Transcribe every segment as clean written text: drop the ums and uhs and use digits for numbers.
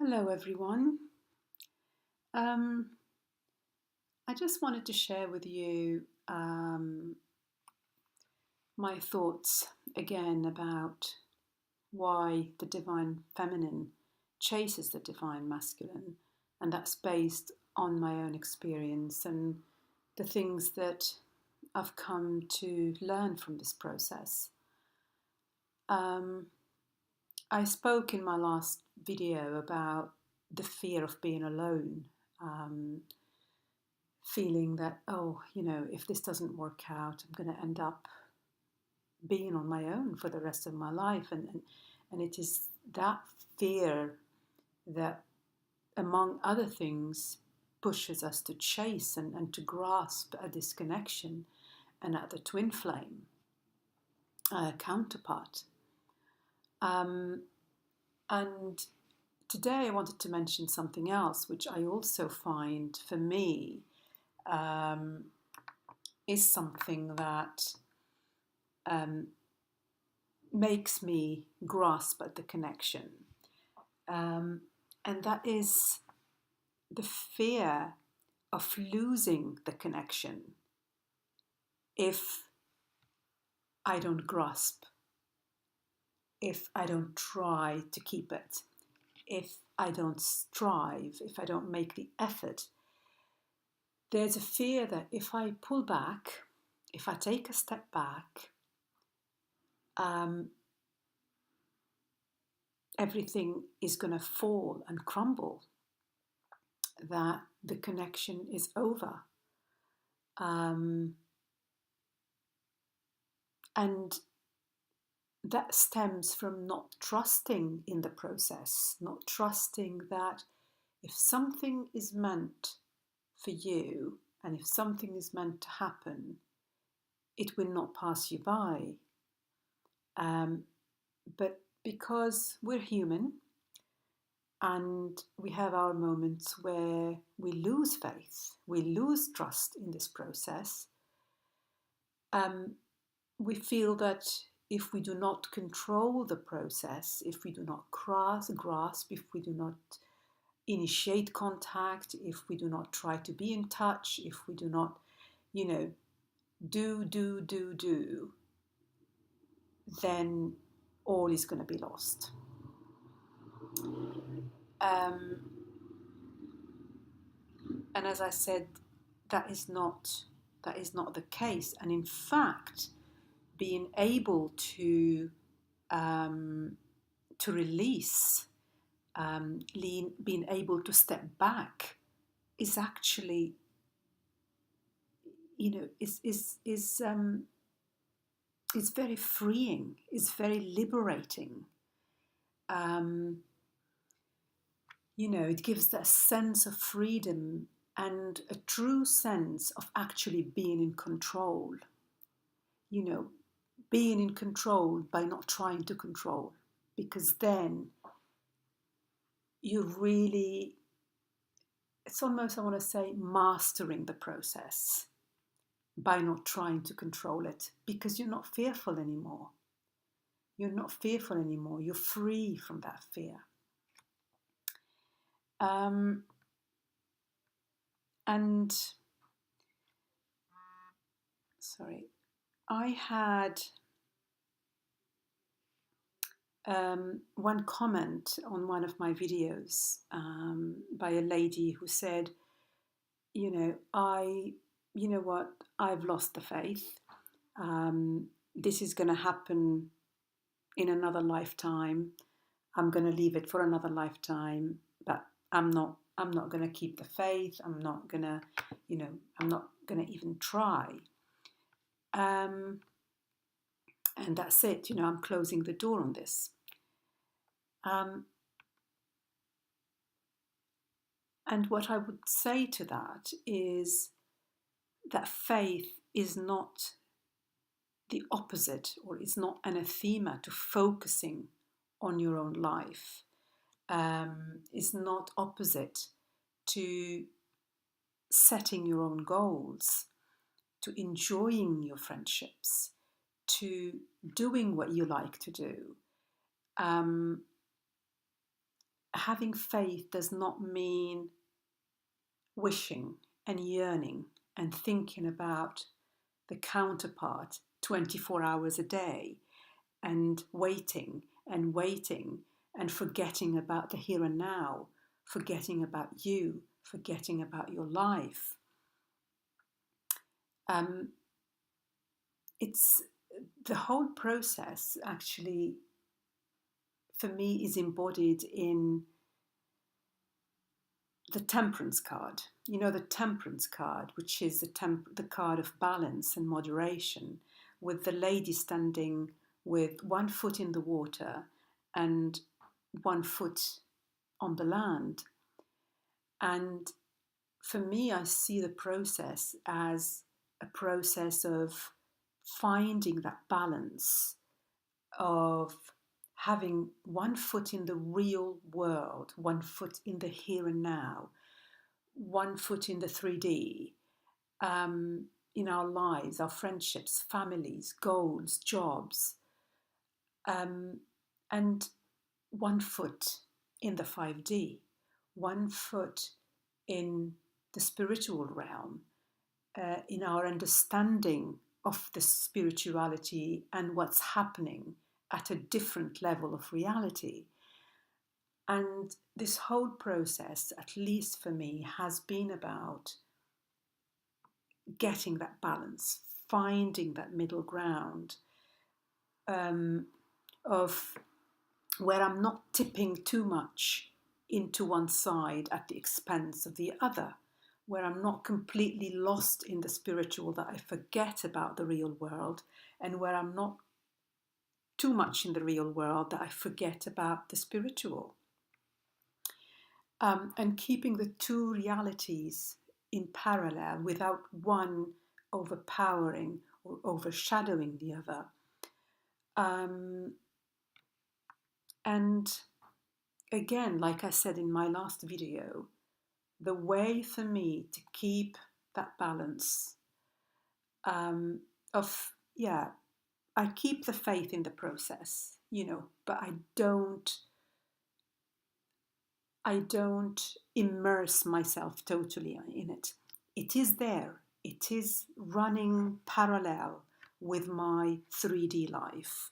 Hello, everyone. Um, I just wanted to share with you my thoughts again about why the divine feminine chases the divine masculine, and that's based on my own experience and the things that I've come to learn from this process. Um, I spoke in my last video about the fear of being alone. Um, Feeling that, oh, if this doesn't work out, I'm going to end up being on my own for the rest of my life. And it is that fear that, among other things, pushes us to chase and to grasp a disconnection and at the twin flame counterpart. And today I wanted to mention something else, which I also find for me um, is something that um, makes me grasp at the connection. Um, and that is the fear of losing the connection if I don't grasp, if I don't try to keep it, if I don't strive, if I don't make the effort. There's a fear that if I pull back, if I take a step back, um, everything is going to fall and crumble, that the connection is over. Um, and that stems from not trusting in the process, not trusting that if something is meant for you and if something is meant to happen, it will not pass you by. But because we're human and we have our moments where we lose faith, we lose trust in this process, we feel that if we do not control the process, if we do not grasp, if we do not initiate contact, if we do not try to be in touch, if we do not, do, then all is going to be lost. Um, and as I said, that is not the case. And in fact, being able to release, being able to step back, is actually, is very freeing. Is very liberating. It gives that sense of freedom and a true sense of actually being in control. Being in control by not trying to control, because then you really, it's almost, I want to say, mastering the process by not trying to control it, because you're not fearful anymore. You're not fearful anymore. You're free from that fear. And sorry, I had one comment on one of my videos by a lady who said, you know what, I've lost the faith. This is going to happen in another lifetime. I'm going to leave it for another lifetime, but I'm not going to keep the faith. I'm not going to even try. And that's it. I'm closing the door on this. And what I would say to that is that faith is not the opposite, or is not anathema to focusing on your own life. Is not opposite to setting your own goals, to enjoying your friendships, to doing what you like to do. having faith does not mean wishing and yearning and thinking about the counterpart 24 hours a day and waiting and waiting and forgetting about the here and now, forgetting about you, forgetting about your life. It's the whole process actually, for me, is embodied in the temperance card. You know, the temperance card, which is the card of balance and moderation, with the lady standing with one foot in the water and one foot on the land. And for me, I see the process as a process of finding that balance of having one foot in the real world, one foot in the here and now, one foot in the 3D, in our lives, our friendships, families, goals, jobs, and one foot in the 5D, one foot in the spiritual realm, in our understanding of the spirituality and what's happening at a different level of reality. And this whole process, at least for me, has been about getting that balance, finding that middle ground, of where I'm not tipping too much into one side at the expense of the other, where I'm not completely lost in the spiritual that I forget about the real world, and where I'm not too much in the real world that I forget about the spiritual. And keeping the two realities in parallel without one overpowering or overshadowing the other. And again, like I said in my last video, the way for me to keep that balance I keep the faith in the process, but I don't immerse myself totally in it. It is there. It is running parallel with my 3D life.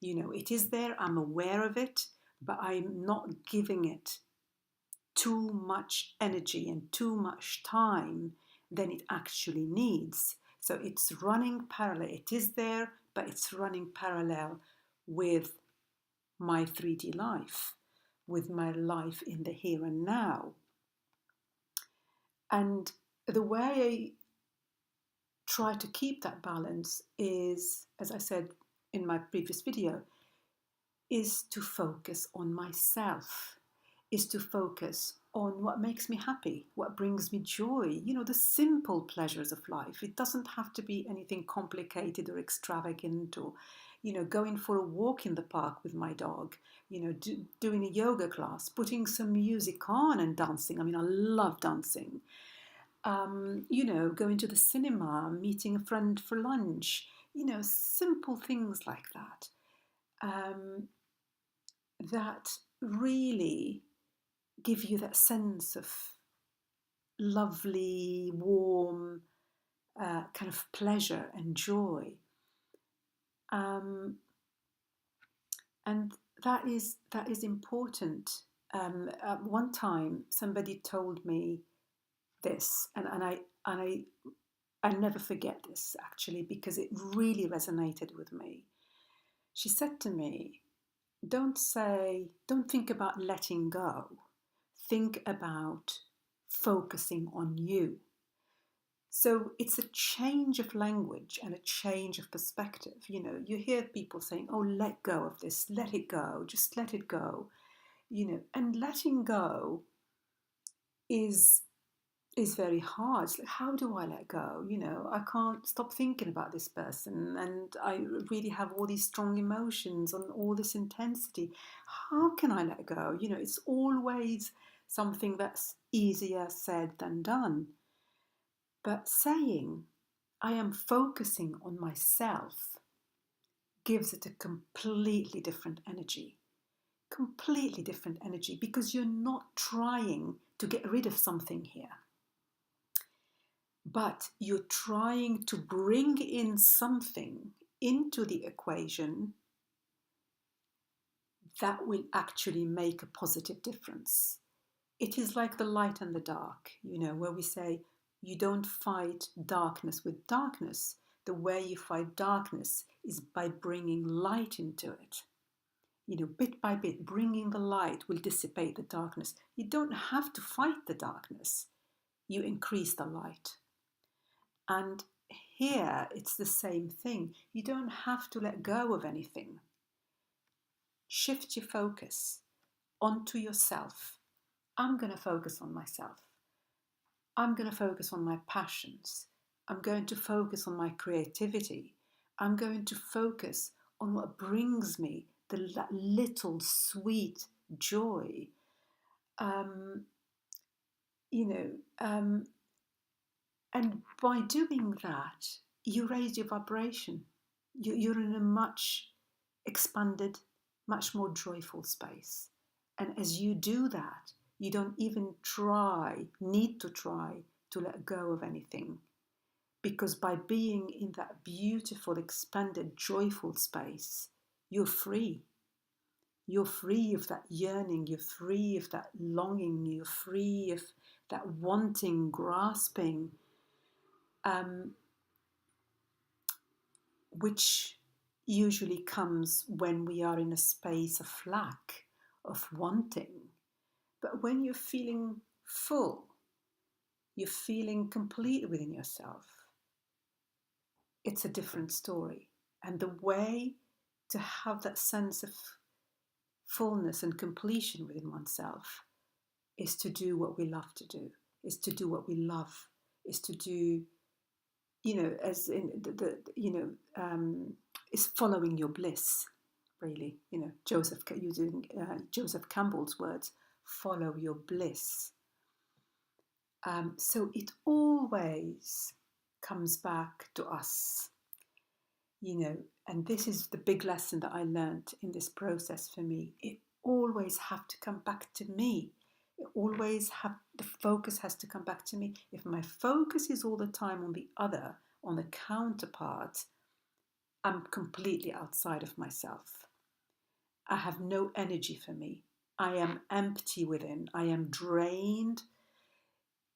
It is there. I'm aware of it, but I'm not giving it too much energy and too much time than it actually needs. So it's running parallel. It is there, but it's running parallel with my 3D life, with my life in the here and now. And the way I try to keep that balance is, as I said in my previous video, is to focus on myself, is to focus on what makes me happy, what brings me joy, the simple pleasures of life. It doesn't have to be anything complicated or extravagant, or, going for a walk in the park with my dog, doing a yoga class, putting some music on and dancing. I mean, I love dancing. Going to the cinema, meeting a friend for lunch, simple things like that. That really give you that sense of lovely, warm, kind of pleasure and joy. And that is important. At one time, somebody told me this, and I never forget this actually, because it really resonated with me. She said to me, don't think about letting go. Think about focusing on you. So it's a change of language and a change of perspective. You hear people saying, oh, let go of this, let it go, just let it go. And letting go is very hard. It's like, how do I let go? I can't stop thinking about this person, and I really have all these strong emotions and all this intensity. How can I let go? It's always something that's easier said than done. But saying, I am focusing on myself, gives it a completely different energy, completely different energy, because you're not trying to get rid of something here, but you're trying to bring in something into the equation that will actually make a positive difference. It is like the light and the dark, where we say you don't fight darkness with darkness. The way you fight darkness is by bringing light into it. Bit by bit, bringing the light will dissipate the darkness. You don't have to fight the darkness. You increase the light. And here it's the same thing. You don't have to let go of anything. Shift your focus onto yourself. I'm going to focus on myself. I'm going to focus on my passions. I'm going to focus on my creativity. I'm going to focus on what brings me that little sweet joy. And by doing that, you raise your vibration. You're in a much expanded, much more joyful space. And as you do that, you don't even need to try to let go of anything. Because by being in that beautiful, expanded, joyful space, you're free. You're free of that yearning, you're free of that longing, you're free of that wanting, grasping, which usually comes when we are in a space of lack, of wanting. But when you're feeling full, you're feeling complete within yourself, it's a different story. And the way to have that sense of fullness and completion within oneself is to do what we love to do, is to do what we love, is to do, as in is following your bliss, really. Using Joseph Campbell's words, follow your bliss. So it always comes back to us, and this is the big lesson that I learned in this process for me. It always have to come back to me. The focus has to come back to me. If my focus is all the time on the other, on the counterpart, I'm completely outside of myself. I have no energy for me. I am empty within. I am drained.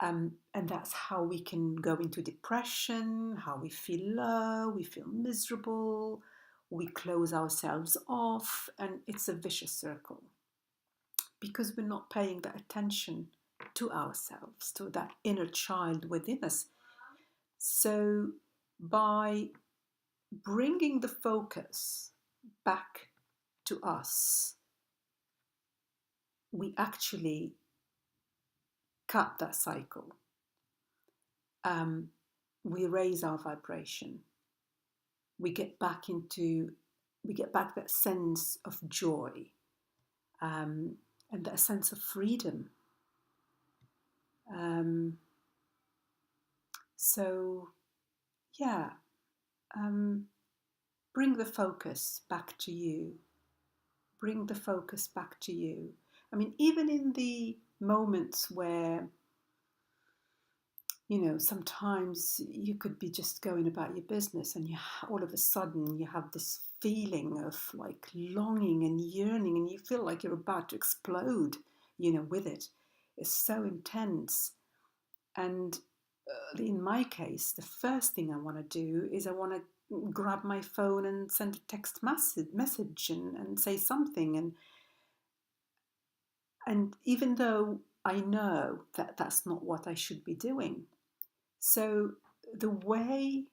And that's how we can go into depression, how we feel low, we feel miserable, we close ourselves off, and it's a vicious circle. Because we're not paying that attention to ourselves, to that inner child within us. So by bringing the focus back to us, we actually cut that cycle. We raise our vibration. We get back that sense of joy, and that sense of freedom. Bring the focus back to you. Bring the focus back to you. I mean, even in the moments where, sometimes you could be just going about your business and all of a sudden you have this feeling of like longing and yearning, and you feel like you're about to explode, with it. It's so intense. And in my case, the first thing I want to do is I want to grab my phone and send a text message and say something. And even though I know that that's not what I should be doing. So the way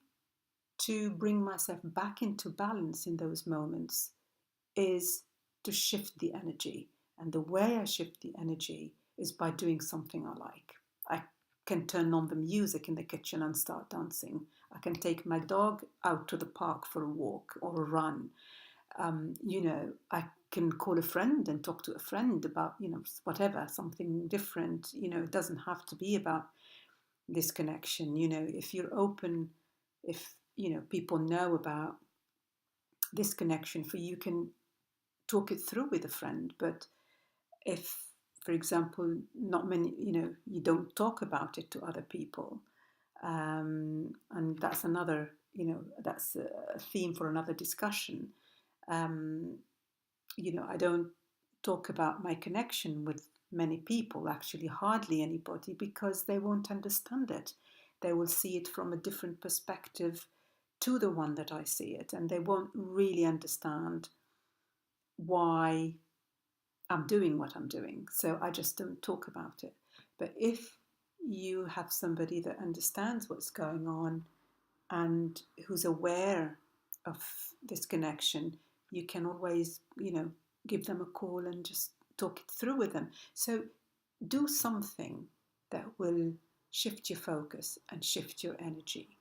to bring myself back into balance in those moments is to shift the energy. And the way I shift the energy is by doing something I like. I can turn on the music in the kitchen and start dancing. I can take my dog out to the park for a walk or a run. I can call a friend and talk to a friend about, whatever, something different. It doesn't have to be about this connection. If you're open, if, people know about this connection, for you can talk it through with a friend. But if, for example, not many, you don't talk about it to other people, and that's another, that's a theme for another discussion. Um, I don't talk about my connection with many people, actually, hardly anybody, because they won't understand it. They will see it from a different perspective to the one that I see it, and they won't really understand why I'm doing what I'm doing. So I just don't talk about it. But if you have somebody that understands what's going on and who's aware of this connection, you can always, give them a call and just talk it through with them. So do something that will shift your focus and shift your energy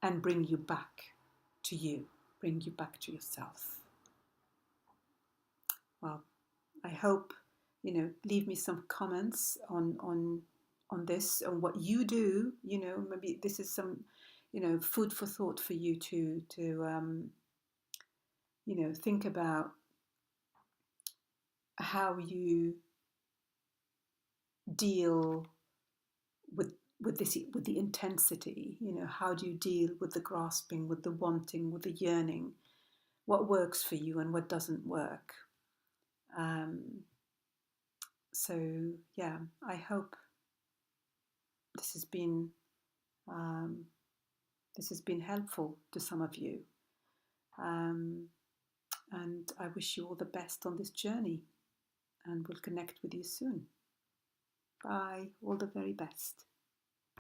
and bring you back to you, bring you back to yourself. Well, I hope, leave me some comments on this, on what you do. Maybe this is some, food for thought for you to think about how you deal with the intensity. How do you deal with the grasping, with the wanting, with the yearning? What works for you and what doesn't work? So yeah, I hope this has been um, helpful to some of you, um, and I wish you all the best on this journey, and we'll connect with you soon. Bye, all the very best.